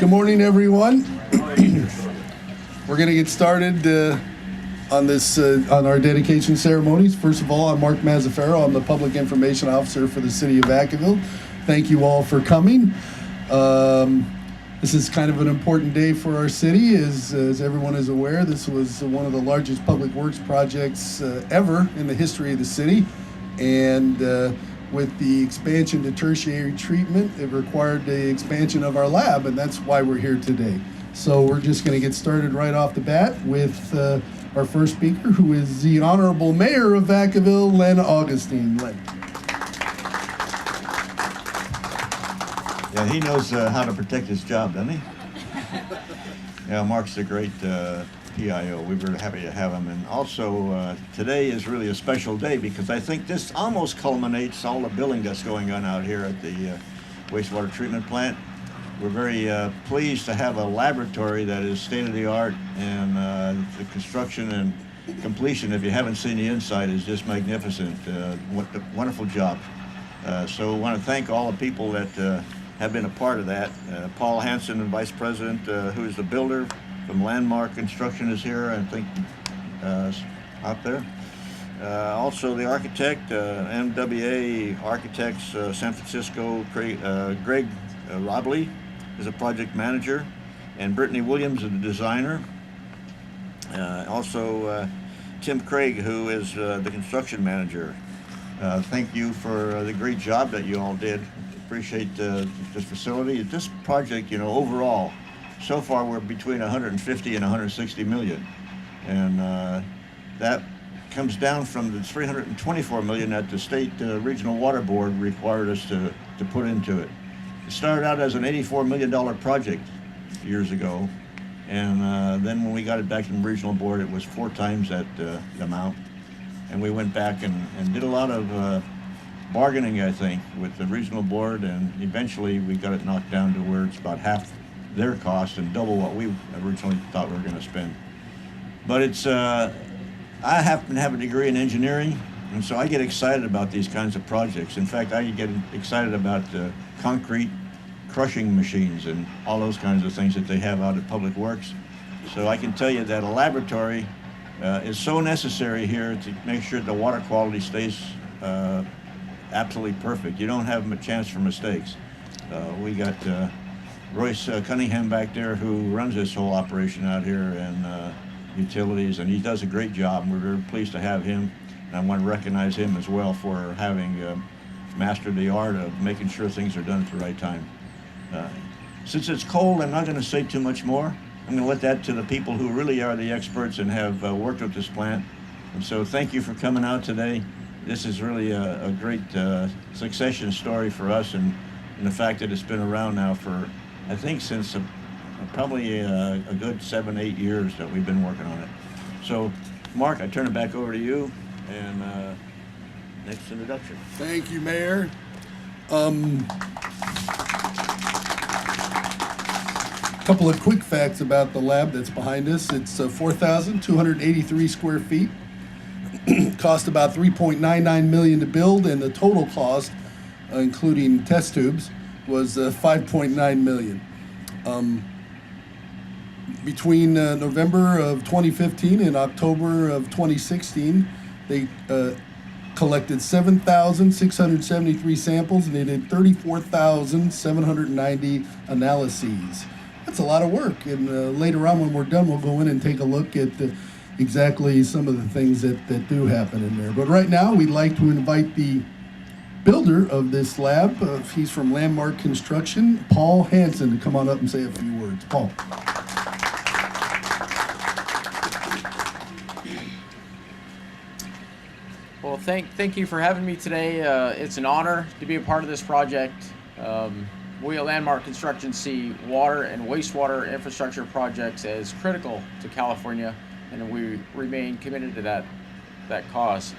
Good morning, everyone. We're going to get started on our dedication ceremonies. First of all, I'm Mark Mazzaferro. I'm the Public Information Officer for the City of Vacaville. Thank you all for coming. This is kind of an important day for our city. As everyone is aware, this was one of the largest public works projects ever in the history of the city. And with the expansion to tertiary treatment, it required the expansion of our lab, and that's why we're here today. So we're just going to get started right off the bat with our first speaker, who is the Honorable Mayor of Vacaville, Len Augustine. Len. Yeah, he knows how to protect his job, doesn't he? Yeah, Mark's a great PIO. We're very happy to have him. And also, today is really a special day because I think this almost culminates all the building that's going on out here at the wastewater treatment plant. We're very pleased to have a laboratory that is state-of-the-art, and the construction and completion, if you haven't seen the inside, is just magnificent. What a wonderful job. So I want to thank all the people that have been a part of that. Paul Hanson, the Vice President, who is the builder from Landmark Construction, is here, I think, out there. Also the architect, MWA Architects, San Francisco, Greg Robley is a project manager, and Brittany Williams is the designer. Also Tim Craig, who is the construction manager. Thank you for the great job that you all did. Appreciate this facility. This project, you know, overall, so far we're between 150 and 160 million, and that comes down from the 324 million that the state regional water board required us to put into it. It started out as an $84 million project years ago, and then when we got it back from the regional board, it was 4 times that amount, and we went back and did a lot of bargaining, I think, with the regional board, and eventually we got it knocked down to where it's about half their cost and double what we originally thought we were going to spend. But it's, I happen to have a degree in engineering, and so I get excited about these kinds of projects. In fact, I get excited about concrete crushing machines and all those kinds of things that they have out at Public Works. So I can tell you that a laboratory is so necessary here to make sure the water quality stays absolutely perfect. You don't have a chance for mistakes. We got Royce Cunningham back there, who runs this whole operation out here, and utilities, and he does a great job. We're very pleased to have him, and I want to recognize him as well for having mastered the art of making sure things are done at the right time. Since it's cold, I'm not going to say too much more. I'm going to let that to the people who really are the experts and have worked with this plant. And so thank you for coming out today. This is really a great succession story for us, and the fact that it's been around now for, I think, since probably a good 7-8 years that we've been working on it. So, Mark, I turn it back over to you, and next introduction. Thank you, Mayor. Couple of quick facts about the lab that's behind us. It's 4,283 square feet. Cost about $3.99 million to build, and the total cost, including test tubes, was $5.9 million. Between November of 2015 and October of 2016, they collected 7,673 samples, and they did 34,790 analyses. That's a lot of work, and later on when we're done, we'll go in and take a look at exactly some of the things that do happen in there. But right now, we'd like to invite the builder of this lab, he's from Landmark Construction, Paul Hanson, to come on up and say a few words. Paul. Well, thank you for having me today. It's an honor to be a part of this project. We at Landmark Construction see water and wastewater infrastructure projects as critical to California, and we remain committed to that cause.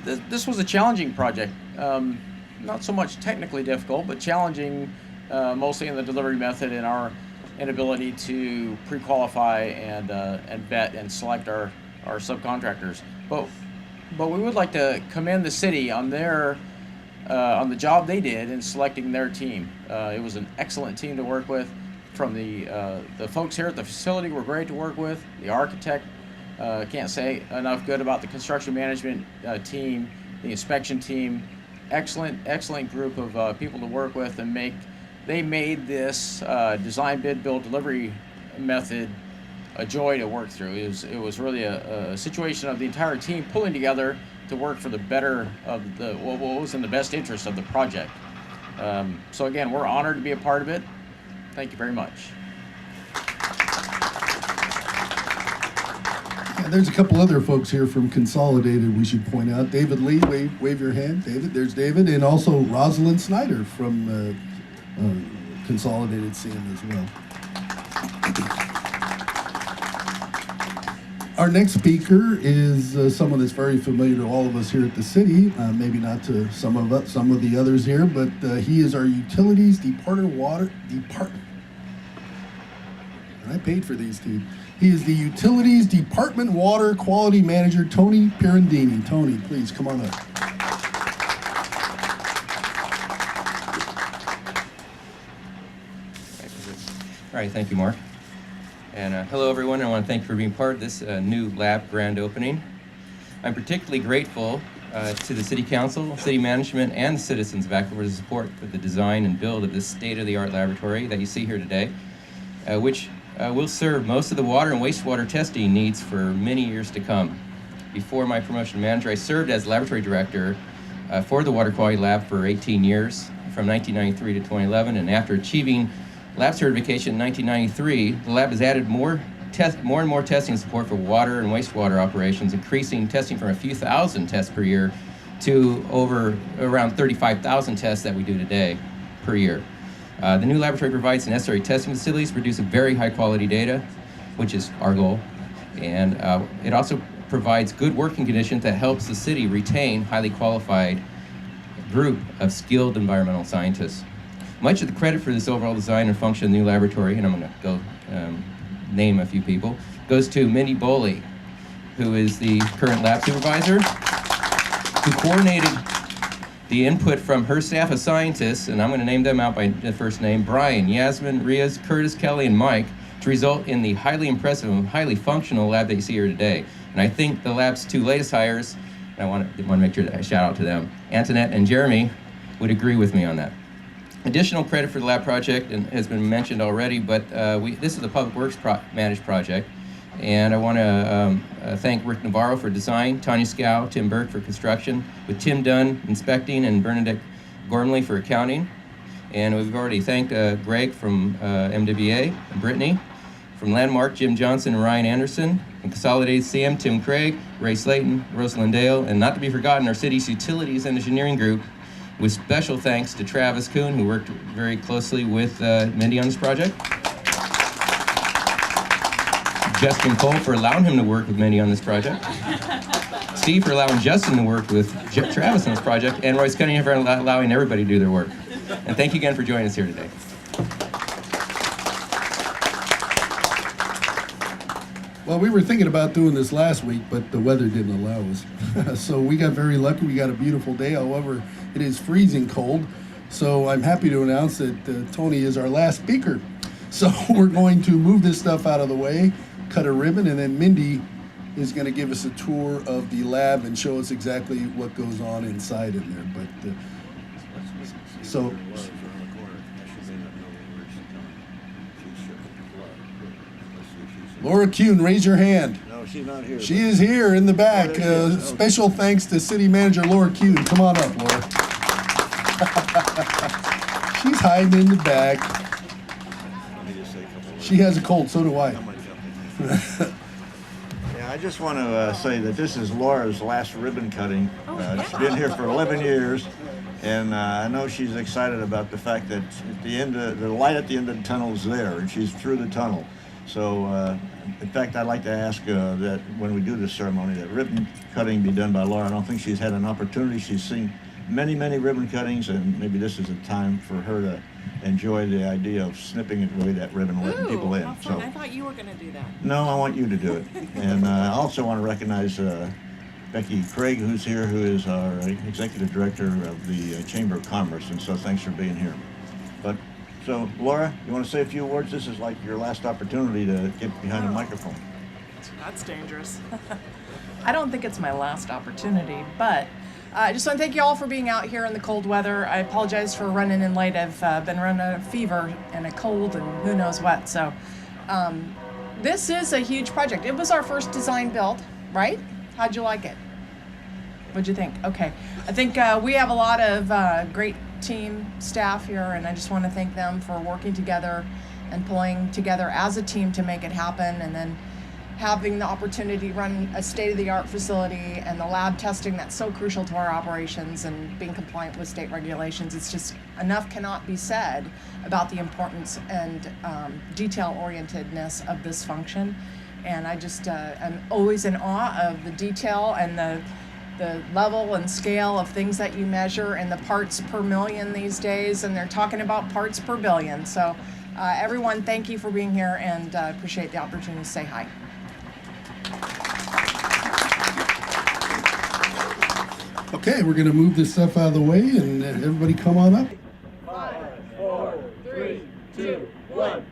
This was a challenging project, not so much technically difficult, but challenging mostly in the delivery method and our inability to pre-qualify and vet and select our subcontractors. But we would like to commend the city on their on the job they did in selecting their team. It was an excellent team to work with. From the folks here at the facility were great to work with. The architect, can't say enough good about the construction management team, the inspection team. Excellent group of people to work with, and they made this design, bid, build, delivery method a joy to work through. It was really a situation of the entire team pulling together to work for the better of what was in the best interest of the project. So again, we're honored to be a part of it. Thank you very much. Yeah, there's a couple other folks here from Consolidated we should point out. David Lee, wave your hand. David, there's David, and also Rosalind Snyder from Consolidated CM as well. Our next speaker is someone that's very familiar to all of us here at the city, maybe not to some of the others here, but he is our Utilities I paid for these two. He is the Utilities Department Water Quality Manager, Tony Pirondini. Tony, please come on up. All right, thank you, Mark. And hello, everyone. I want to thank you for being part of this new lab grand opening. I'm particularly grateful to the City Council, City Management, and the citizens of Vacaville for the support for the design and build of this state-of-the-art laboratory that you see here today, which will serve most of the water and wastewater testing needs for many years to come. Before my promotion to manager, I served as laboratory director for the Water Quality Lab for 18 years, from 1993 to 2011, and after achieving lab certification in 1993, the lab has added more and more testing support for water and wastewater operations, increasing testing from a few thousand tests per year to around 35,000 tests that we do today per year. The new laboratory provides the necessary testing facilities, produce very high quality data, which is our goal, and it also provides good working conditions that helps the city retain highly qualified group of skilled environmental scientists. Much of the credit for this overall design and function of the new laboratory, and I'm going to go name a few people, goes to Mindy Boley, who is the current lab supervisor, who coordinated the input from her staff of scientists, and I'm going to name them out by the first name, Brian, Yasmin, Riaz, Curtis, Kelly, and Mike, to result in the highly impressive and highly functional lab that you see here today. And I think the lab's two latest hires, and I want to make sure that I shout out to them, Antoinette and Jeremy, would agree with me on that. Additional credit for the lab project has been mentioned already, but this is a Public Works managed project, and I want to thank Rick Navarro for design, Tanya Scow, Tim Burke for construction, with Tim Dunn inspecting, and Bernadette Gormley for accounting. And we've already thanked Greg from MWA, and Brittany, from Landmark, Jim Johnson and Ryan Anderson, and Consolidated CM, Tim Craig, Ray Slayton, Rosalind Dale, and not to be forgotten, our city's utilities and engineering group, with special thanks to Travis Kuhn, who worked very closely with Mindy on this project. Justin Cole for allowing him to work with Mindy on this project. Steve for allowing Justin to work with Travis on this project. And Royce Cunningham for allowing everybody to do their work. And thank you again for joining us here today. Well, we were thinking about doing this last week, but the weather didn't allow us. So we got very lucky. We got a beautiful day. However, it is freezing cold. So I'm happy to announce that Tony is our last speaker. So we're going to move this stuff out of the way, cut a ribbon, and then Mindy is going to give us a tour of the lab and show us exactly what goes on inside in there. But so. Laura Kuhn, raise your hand. No, she's not here. She is here in the back. Special thanks to City Manager Laura Kuhn. Come on up, Laura. She's hiding in the back. She has a cold, so do I. Yeah, I just want to say that this is Laura's last ribbon cutting. She's been here for 11 years, and I know she's excited about the fact that at the end, the light at the end of the tunnel is there, and she's through the tunnel. So, in fact, I'd like to ask that when we do this ceremony, that ribbon cutting be done by Laura. I don't think she's had an opportunity. She's seen many, many ribbon cuttings, and maybe this is a time for her to enjoy the idea of snipping away that ribbon and letting people in. How fun. I thought you were going to do that. No, I want you to do it. And I also want to recognize Becky Craig, who's here, who is our executive director of the Chamber of Commerce, and so thanks for being here. So Laura, you want to say a few words? This is like your last opportunity to get behind a microphone. That's dangerous. I don't think it's my last opportunity, but I just want to thank you all for being out here in the cold weather. I apologize for running in late. I've been running a fever and a cold and who knows what. So this is a huge project. It was our first design build, right? How'd you like it? What'd you think? Okay. I think we have a lot of great team staff here, and I just want to thank them for working together and pulling together as a team to make it happen, and then having the opportunity to run a state-of-the-art facility and the lab testing that's so crucial to our operations and being compliant with state regulations. It's just enough cannot be said about the importance and detail-orientedness of this function. And I just am always in awe of the detail and the level and scale of things that you measure and the parts per million these days, and they're talking about parts per billion. So everyone, thank you for being here, and appreciate the opportunity to say hi. Okay, we're gonna move this stuff out of the way, and everybody come on up. 5, 4, 3, 2, 1.